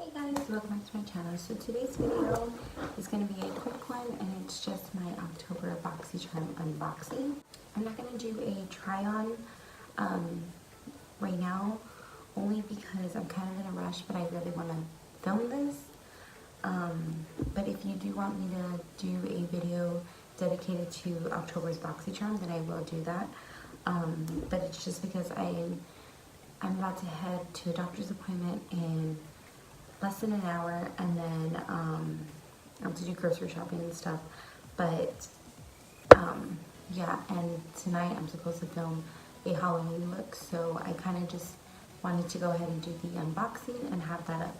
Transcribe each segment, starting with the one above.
Hey guys, welcome back to my channel. So today's video is going to be a quick one, and it's just my October Boxycharm unboxing. I'm not going to do a try on right now, only because I'm kind of in a rush, but I really want to film this. But if you do want me to do a video dedicated to October's Boxycharm, then I will do that. But it's just because I'm about to head to a doctor's appointment in less than an hour, and then I have to do grocery shopping and stuff. But yeah, and tonight I'm supposed to film a Halloween look, so I kind of just wanted to go ahead and do the unboxing and have that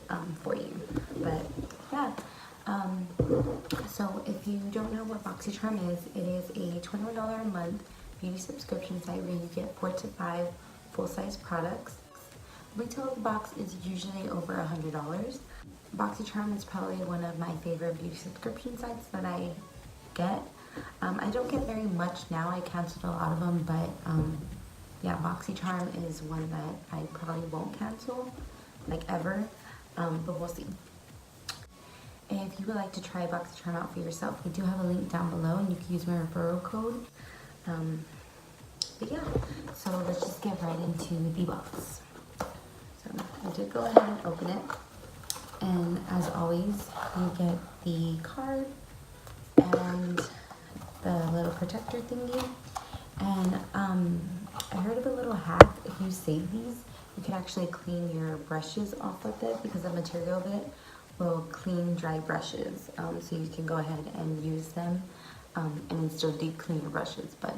up for you. But yeah, so if you don't know what Boxycharm is, it is a $21 a month beauty subscription site where you get 4 to 5 full-size products. Retail of the box is usually over $100. Boxycharm is probably one of my favorite beauty subscription sites that I get. I don't get very much now. I canceled a lot of them, but yeah, Boxycharm is one that I probably won't cancel, like ever, but we'll see. If you would like to try Boxycharm out for yourself, we do have a link down below, and you can use my referral code. But yeah, so let's just get right into the box. So I did go ahead and open it, and as always, you get the card and the little protector thingy. And I heard of a little hack. If you save these, you can actually clean your brushes off with it, because the material of it will clean dry brushes. So you can go ahead and use them and then still deep clean your brushes. But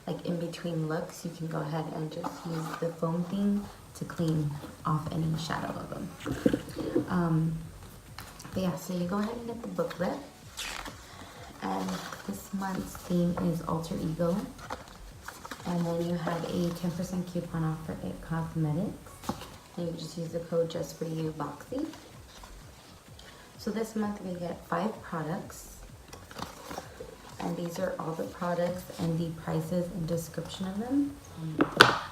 like in between looks, you can go ahead and just use the foam thing to clean off any shadow of them. But yeah, so you go ahead and get the booklet, and this month's theme is Alter Ego, and then you have a 10% coupon off for It Cosmetics, and you just use the code Just For You Boxy. So this month we get 5 products, and these are all the products and the prices and description of them.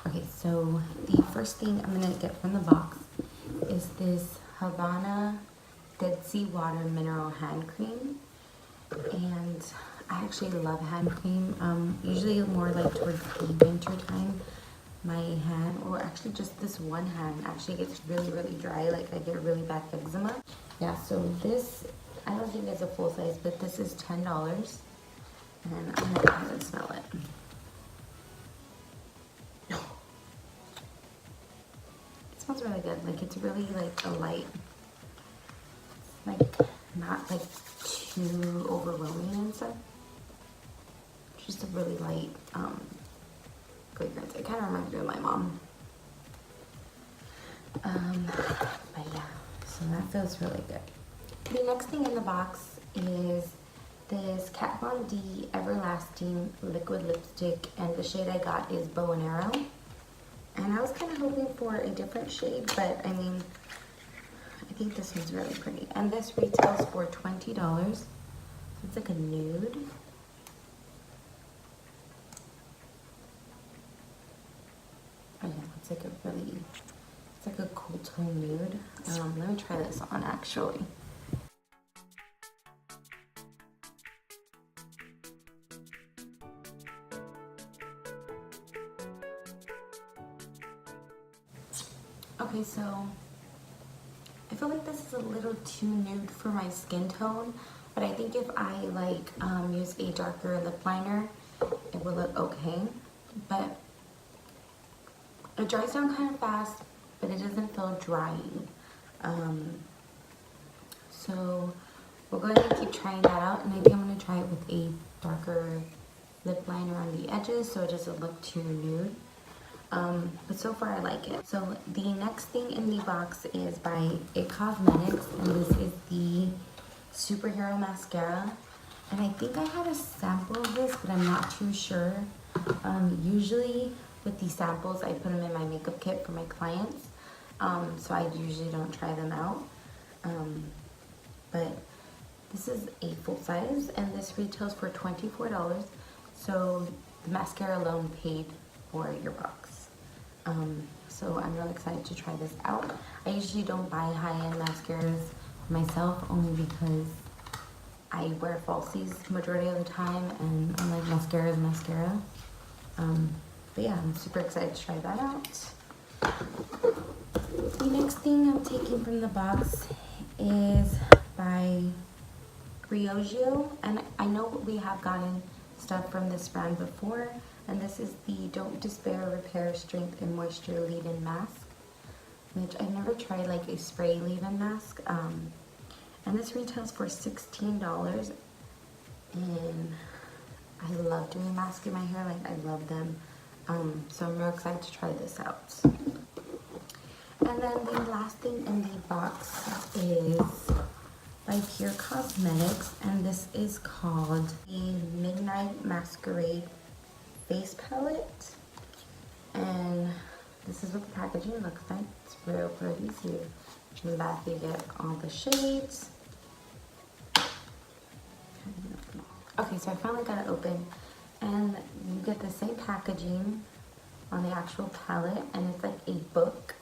Okay, so the first thing I'm gonna get from the box is this Havana Dead Sea Water Mineral Hand Cream. And I actually love hand cream. Usually more like towards the winter time, my hand, or actually just this one hand, actually gets really dry. Like I get really bad eczema. Yeah, so this, I don't think it's a full size, but this is $10. And I'm gonna go ahead and smell it. It smells really good. Like it's really like a light, like not like too overwhelming and stuff. Just a really light fragrance. It kind of reminds me of my mom. But yeah, so that feels really good. The next thing in the box is this Kat Von D Everlasting Liquid Lipstick, and the shade I got is Bow and Arrow. And I was kind of hoping for a different shade, but I mean, I think this one's really pretty. And this retails for $20. So it's like a nude. Oh yeah, it's like a really, it's like a cool tone nude. Let me try this on actually. Okay, so I feel like this is a little too nude for my skin tone, but I think if I like use a darker lip liner, it will look okay. But it dries down kind of fast, but it doesn't feel drying. So we'll go ahead and keep trying that out, and I think I'm going to try it with a darker lip liner on the edges so it doesn't look too nude. But so far I like it. So the next thing in the box is by It Cosmetics, and this is the Superhero Mascara. And I think I had a sample of this, but I'm not too sure. Usually with these samples, I put them in my makeup kit for my clients. So I usually don't try them out. But this is a full size, and this retails for $24. So the mascara alone paid for your box. So I'm really excited to try this out. I usually don't buy high-end mascaras myself, only because I wear falsies majority of the time, and I'm like, mascara is mascara. But yeah, I'm super excited to try that out. The next thing I'm taking from the box is by Xoxo, and I know we have gotten stuff from this brand before, and this is the Don't Despair Repair Strength and Moisture Leave-In Mask, which I've never tried like a spray leave-in mask. And this retails for $16, and I love doing masks in my hair, like I love them. So I'm real excited to try this out. And then the last thing in the box is by Pure Cosmetics, and this is called the Midnight Masquerade Face Palette. And this is what the packaging looks like. It's real pretty. So in the back you get all the shades. Okay, so I finally got it open, and you get the same packaging on the actual palette, and it's like a book.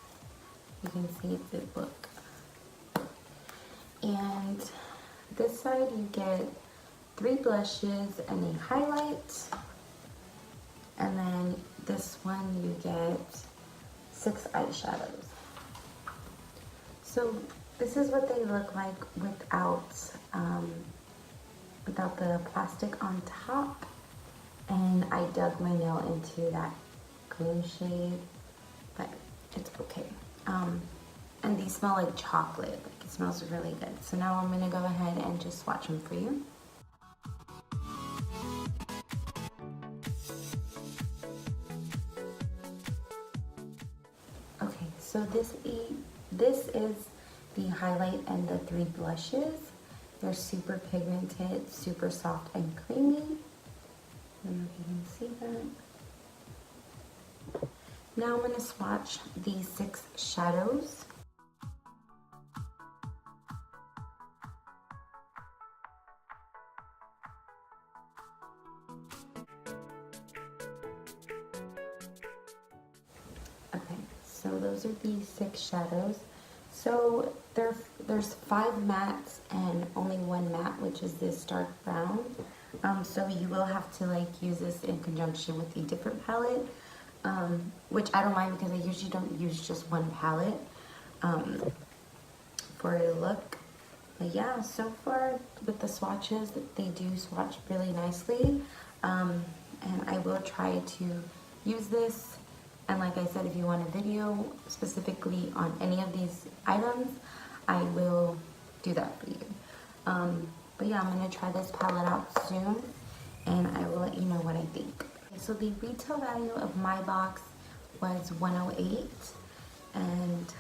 You can see it's a book. And this side you get 3 blushes and a highlight. And then this one you get 6 eyeshadows. So this is what they look like without the plastic on top. And I dug my nail into that green shade, but it's okay. And these smell like chocolate. Like, it smells really good. So now I'm gonna go ahead and just swatch them for you. Okay, so this is the highlight and the 3 blushes. They're super pigmented, super soft and creamy. I don't know if you can see that. Now I'm gonna swatch the 6 shadows. Okay, so those are the 6 shadows. So there's 5 mattes and only 1 matte, which is this dark brown. So you will have to like use this in conjunction with a different palette, which I don't mind because I usually don't use just one palette for a look. But yeah, so far with the swatches, they do swatch really nicely, and I will try to use this. And like I said, if you want a video specifically on any of these items, I will do that for you. But yeah, I'm going to try this palette out soon, and I will let you know what I think. Okay, so the retail value of my box was $108, and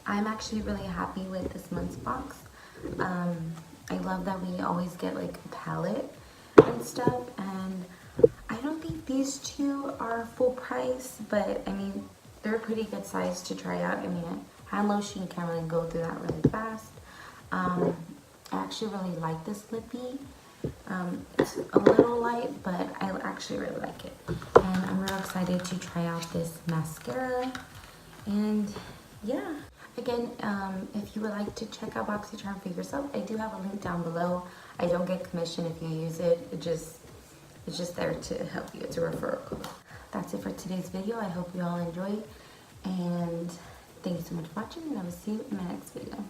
I'm actually really happy with this month's box. I love that we always get like a palette and stuff, and I don't think these 2 are full price, but I mean, they're a pretty good size to try out. I mean, hand lotion, you can't really go through that really fast. I actually really like this lippy. It's a little light, but I actually really like it. And I'm real excited to try out this mascara. And yeah. Again, if you would like to check out Boxycharm for yourself, I do have a link down below. I don't get commission if you use it. It's just there to help you. It's a referral code. That's it for today's video. I hope you all enjoyed. And thank you so much for watching, and I will see you in my next video.